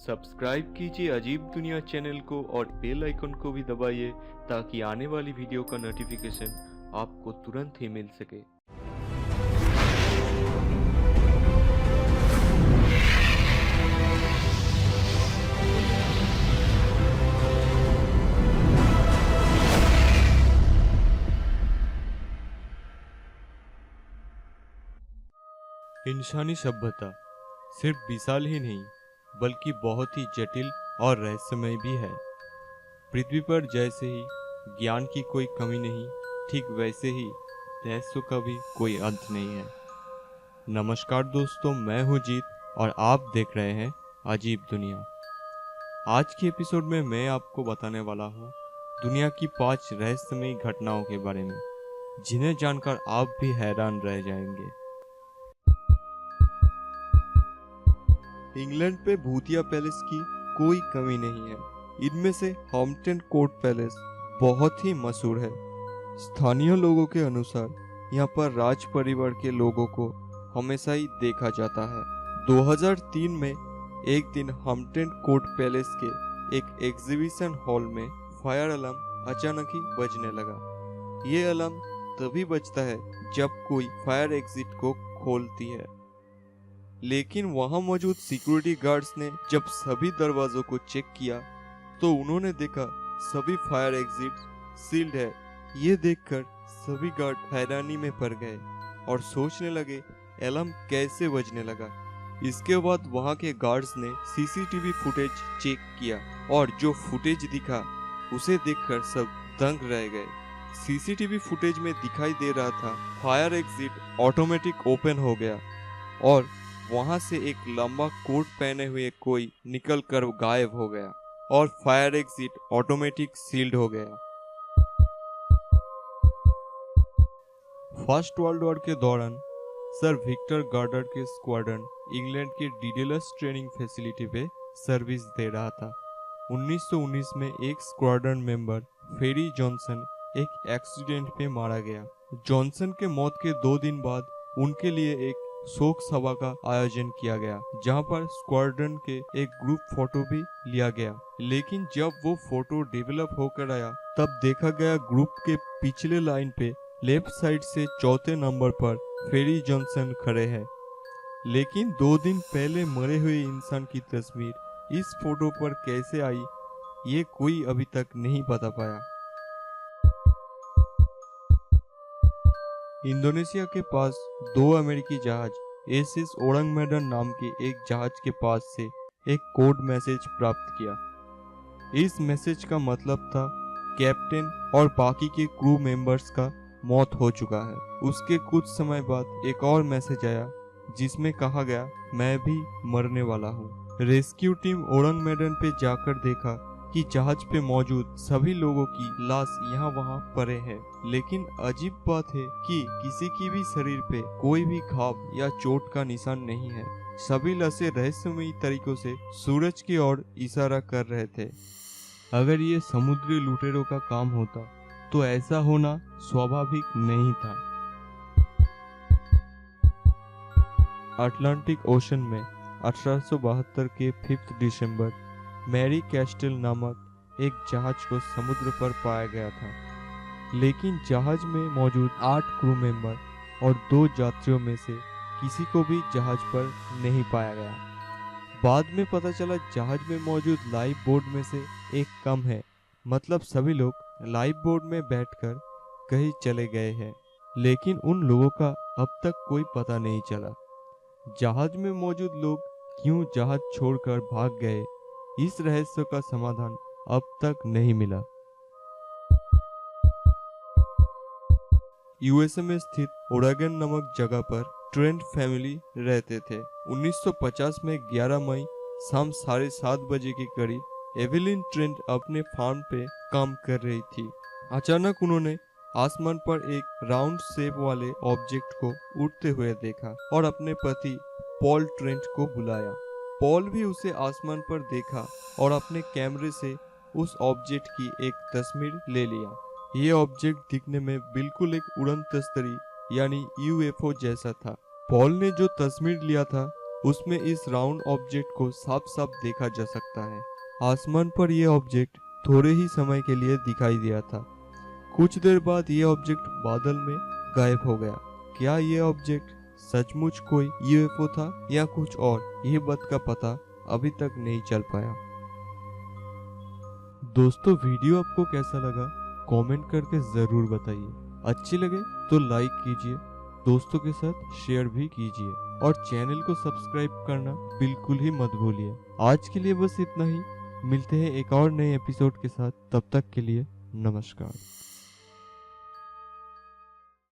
Subscribe कीजिए अजीब दुनिया चैनल को और बेल आइकन को भी दबाइए ताकि आने वाली वीडियो का नोटिफिकेशन आपको तुरंत ही मिल सके। इंसानी सभ्यता सिर्फ विशाल ही नहीं बल्कि बहुत ही जटिल और रहस्यमय भी है। पृथ्वी पर जैसे ही ज्ञान की कोई कमी नहीं, ठीक वैसे ही रहस्यों का भी कोई अंत नहीं है। नमस्कार दोस्तों, मैं हूं जीत और आप देख रहे हैं अजीब दुनिया। आज के एपिसोड में मैं आपको बताने वाला हूं दुनिया की 5 रहस्यमयी घटनाओं के बारे में, जिन्हें जानकर आप भी हैरान रह जाएंगे। इंग्लैंड पे भूतिया पैलेस की कोई कमी नहीं है। इनमें से हैम्पटन कोर्ट पैलेस बहुत ही मशहूर है। स्थानीय लोगों के अनुसार यहाँ पर राज परिवार के लोगों को हमेशा ही देखा जाता है। 2003 में एक दिन हैम्पटन कोर्ट पैलेस के एक एग्जीबिशन हॉल में फायर अलार्म अचानक ही बजने लगा। ये अलार्म तभी बजता है जब कोई फायर एग्जिट को खोलती है, लेकिन वहां मौजूद सिक्योरिटी गार्ड्स ने जब सभी दरवाजों को चेक किया तो उन्होंने देखा सभी फायर एग्जिट सील्ड है। ये देखकर सभी गार्ड हैरानी में पड़ गए और सोचने लगे अलार्म कैसे बजने लगा। इसके बाद वहां के गार्ड्स ने सीसीटीवी फुटेज चेक किया और जो फुटेज दिखा उसे देखकर सब दंग रह गए। सीसीटीवी फुटेज में दिखाई दे रहा था फायर एग्जिट ऑटोमेटिक ओपन हो गया और वहां से एक लंबा कोट पहने हुए कोई निकलकर गायब हो गया और फायर एग्जिट ऑटोमेटिक सील्ड हो गया। फर्स्ट वर्ल्ड वॉर के दौरान सर विक्टर गार्डर के स्क्वाड्रन इंग्लैंड के डीडेलस ट्रेनिंग फैसिलिटी पे सर्विस दे रहा था। 1919 में एक स्क्वाड्रन मेंबर फेरी जॉनसन एक एक्सीडेंट में मारा गया। जॉनसन के मौत के 2 दिन बाद उनके लिए एक शोक सभा का आयोजन किया गया, जहां पर स्क्वाड्रन के एक ग्रुप फोटो भी लिया गया। लेकिन जब वो फोटो डेवलप होकर आया तब देखा गया ग्रुप के पिछले लाइन पे लेफ्ट साइड से चौथे नंबर पर फेरी जॉनसन खड़े हैं। लेकिन 2 दिन पहले मरे हुए इंसान की तस्वीर इस फोटो पर कैसे आई, ये कोई अभी तक नहीं बता पाया। इंडोनेशिया के पास 2 अमेरिकी जहाज एसएस ओरंग मैडन नाम के एक जहाज के पास से एक कोड मैसेज प्राप्त किया। इस मैसेज का मतलब था कैप्टन और बाकी के क्रू मेंबर्स का मौत हो चुका है। उसके कुछ समय बाद एक और मैसेज आया जिसमें कहा गया मैं भी मरने वाला हूँ। रेस्क्यू टीम ओरंग मैडन पे जाकर देखा कि जहाज पे मौजूद सभी लोगों की लाश यहाँ वहाँ पड़े हैं, लेकिन अजीब बात है कि किसी की भी शरीर पे कोई भी घाव या चोट का निशान नहीं है। सभी लाशें रहस्यमयी तरीकों से सूरज की ओर इशारा कर रहे थे। अगर ये समुद्री लुटेरों का काम होता तो ऐसा होना स्वाभाविक नहीं था। अटलांटिक ओशन में 1872 के 5 दिसंबर मैरी कैस्टल नामक एक जहाज को समुद्र पर पाया गया था, लेकिन जहाज में मौजूद 8 क्रू मेंबर और 2 यात्रियों में से किसी को भी जहाज पर नहीं पाया गया। बाद में पता चला जहाज में मौजूद लाइफ बोर्ड में से एक कम है, मतलब सभी लोग लाइफ बोर्ड में बैठकर कहीं चले गए हैं, लेकिन उन लोगों का अब तक कोई पता नहीं चला। जहाज में मौजूद लोग क्यों जहाज छोड़कर भाग गए, इस रहस्य का समाधान अब तक नहीं मिला। यूएसए में स्थित ओरेगन नामक जगह पर ट्रेंट फैमिली रहते थे। 1950 में 11 मई शाम 7:30 बजे के करीब एवेलिन ट्रेंट अपने फार्म पे काम कर रही थी। अचानक उन्होंने आसमान पर एक राउंड शेप वाले ऑब्जेक्ट को उड़ते हुए देखा और अपने पति पॉल ट्रेंट को बुलाया। पॉल भी उसे आसमान पर देखा और अपने कैमरे से उस ऑब्जेक्ट की एक तस्वीर ले लिया। ये ऑब्जेक्ट दिखने में बिल्कुल एक उड़न तस्तरी यानी यूएफओ जैसा था। पॉल ने जो तस्वीर लिया था उसमें इस राउंड ऑब्जेक्ट को साफ साफ देखा जा सकता है। आसमान पर यह ऑब्जेक्ट थोड़े ही समय के लिए दिखाई दिया था। कुछ देर बाद यह ऑब्जेक्ट बादल में गायब हो गया। क्या यह ऑब्जेक्ट सचमुच कोई यूएफओ था या कुछ और, यह बात का पता अभी तक नहीं चल पाया। दोस्तों, वीडियो आपको कैसा लगा कमेंट करके जरूर बताइए। अच्छी लगे तो लाइक कीजिए, दोस्तों के साथ शेयर भी कीजिए और चैनल को सब्सक्राइब करना बिल्कुल ही मत भूलिए। आज के लिए बस इतना ही। मिलते हैं एक और नए एपिसोड के साथ। तब तक के लिए नमस्कार।